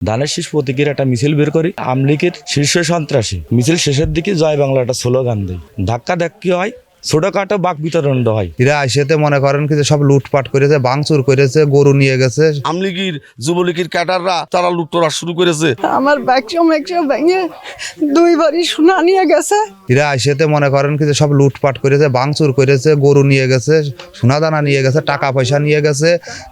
ধানের শীষ প্রতীকের একটা মিছিল বের করি, আমলিগের শীর্ষ সন্ত্রাসী মিছিল শেষের দিকে জয় বাংলা একটা স্লোগান দেয়, ধাক্কা ধাক্কি হয়, ছোটখাটো বাক বিতরণ হয়। এরা আইসেতে মনে করেন কি যে সব লুটপাট করেছে, ভাঙচুর করেছে, গরু নিয়ে গেছে। আমলিগির যুবলীগের ক্যাডাররা তারা লুটতরা শুরু করেছে। আমার ব্যাগটা ভেঙে 2 বাড়ি সোনা নিয়ে গেছে। এরা আইসেতে মনে করেন কি যে সব লুটপাট করেছে, ভাঙচুর করেছে, গরু নিয়ে গেছে, সোনা দানা নিয়ে গেছে, টাকা পয়সা নিয়ে গেছে।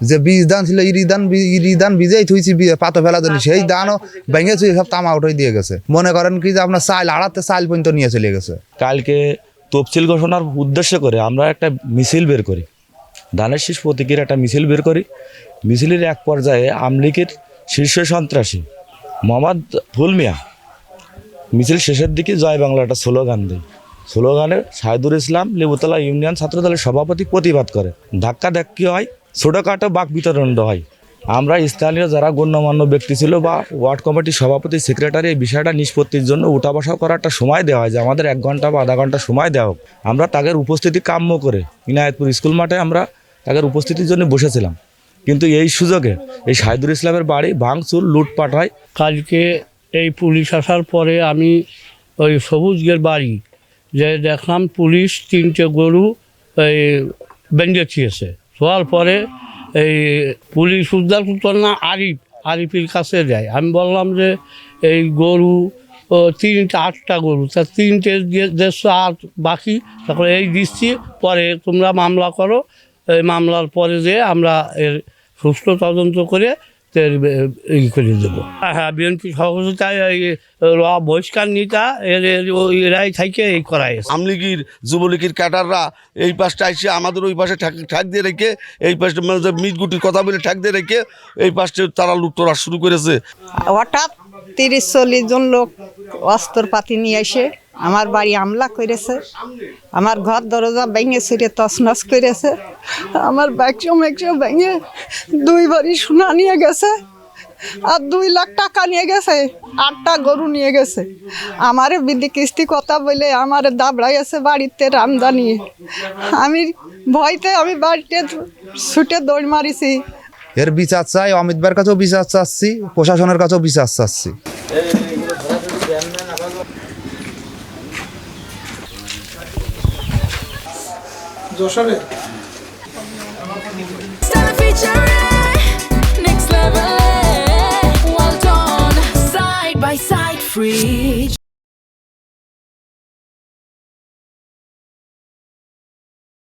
যে বীজ দান ছিল ইরিদান বীজেই থুইছি পাতো ফেলা জন্য, সেই দানও ভেঙে থুই সব তামা উঠে দিয়ে গেছে। মনে করেন কি যে আপনার চাল আড়াতে চাল পর্যন্ত নিয়ে চলে গেছে। কালকে তফসিল ঘোষণার উদ্দেশ্য করে আমরা একটা মিছিল বের করি, ধানের শীষ প্রতীকের একটা মিছিল বের করি। মিছিলের এক পর্যায়ে আমলিগের শীর্ষ সন্ত্রাসী মোহাম্মদ ফুল মিয়া মিছিল শেষের দিকে জয় বাংলা একটা স্লোগান দেয়। স্লোগানে শাহিদুল ইসলাম লেবুতলা ইউনিয়ন ছাত্রদলের সভাপতি প্রতিবাদ করে, ধাক্কা ধাক্কি হয়, ছোটোখাটো বাক বিতরণ হয়। আমরা স্থানীয় যারা গণ্যমান্য ব্যক্তি ছিল বা ওয়ার্ড কমিটির সভাপতি সেক্রেটারি এই বিষয়টা নিষ্পত্তির জন্য উঠা বসা করার একটা সময় দেওয়া হয় যে আমাদের 1 ঘন্টা বা আধা ঘন্টা সময় দেওয়া হোক। আমরা তাদের উপস্থিতি কাম্য করে ইনায়েতপুর স্কুল মাঠে আমরা তাদের উপস্থিতির জন্য বসেছিলাম, কিন্তু এই সুযোগে এই শাহিদুল ইসলামের বাড়ি ভাঙচুর লুটপাট হয়। কালকে এই পুলিশ আসার পরে আমি ওই সবুজগের বাড়ি যে দেখলাম পুলিশ 3টে গরু এই বেঁধে ছিয়েছে। শোয়ার পরে এই পুলিশ উদ্ধার করতো না, আরিফের কাছে যায়। আমি বললাম যে এই গরু 8টা গরু, তা 3টে 150 বাকি, তারপরে এই দিচ্ছি, পরে তোমরা মামলা করো। এই মামলার পরে যে আমরা এর সুষ্ঠু তদন্ত করে ই করে দেবো। হ্যাঁ, বিএনপি সহযোগিতায় বহিষ্কার নিতা এরাই থেকে এই করায়। আমলিগির যুবলীগের ক্যাডাররা এই পাশটা এসে আমাদের ওই পাশে ঠ্যাক দিয়ে রেখে, এই পাশটা মানে মিটগুটির কথা বলে ঠ্যাক দিয়ে রেখে এই পাশটা তারা লুটতরা শুরু করেছে। হঠাৎ 30-40 জন লোক অস্ত্রপাতি নিয়ে এসে আমার বাড়ি হামলা করেছে, আমার ঘর দরজা ভেঙে ছিঁড়ে তছনছ করেছে, আমার ব্যাগটা ভেঙে 2 বাড়ি সোনা নিয়ে গেছে, আর 2 লাখ টাকা নিয়ে গেছে, 8টা গরু নিয়ে গেছে। আমার বিধি কিস্তি কথা বলে আমার দাবড়াই আছে বাড়িতে রামদানি। আমি ভয়তে আমি বাড়িতে ছুটে দৌড় মারিছি। এর বিচার চাই, অমিত ভাইয়ের কাছেও বিচার চাচ্ছি, প্রশাসনের কাছেও বিচার চাচ্ছি। Next level, well done, side by side, free.